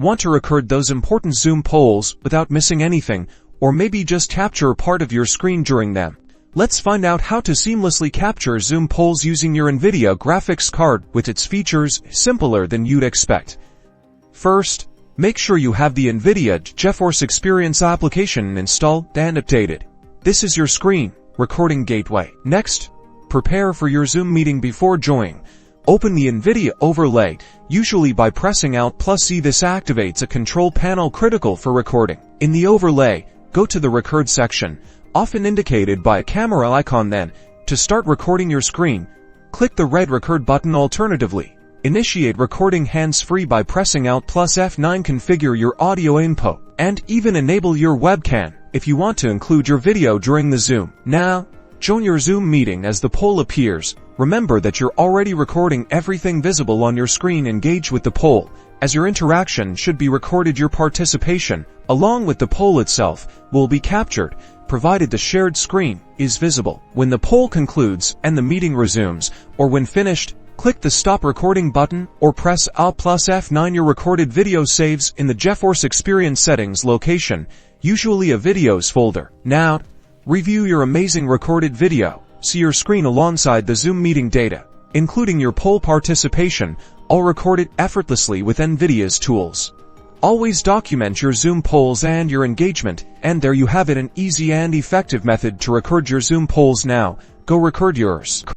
Want to record those important Zoom polls without missing anything, or maybe just capture part of your screen during them? Let's find out how to seamlessly capture Zoom polls using your Nvidia graphics card with its features simpler than you'd expect. First, make sure you have the Nvidia GeForce Experience application installed and updated. This is your screen recording gateway. Next, prepare for your Zoom meeting before joining. Open the Nvidia Overlay, usually by pressing Alt+C. This activates a control panel critical for recording. In the overlay, go to the Record section, often indicated by a camera icon. Then, to start recording your screen, click the red Record button. Alternatively, initiate recording hands-free by pressing Alt+F9. Configure your audio input, and even enable your webcam if you want to include your video during the Zoom. Now, join your Zoom meeting as the poll appears. Remember that you're already recording everything visible on your screen. Engage with the poll, as your interaction should be recorded. Your participation, along with the poll itself, will be captured, provided the shared screen is visible. When the poll concludes and the meeting resumes, or when finished, click the Stop Recording button or press Alt+F9. Your recorded video saves in the GeForce Experience settings location, usually a videos folder. Now, review your amazing recorded video. See your screen alongside the Zoom meeting data, including your poll participation, all recorded effortlessly with Nvidia's tools. Always document your Zoom polls and your engagement, and there you have it, an easy and effective method to record your Zoom polls. Now, go record yours.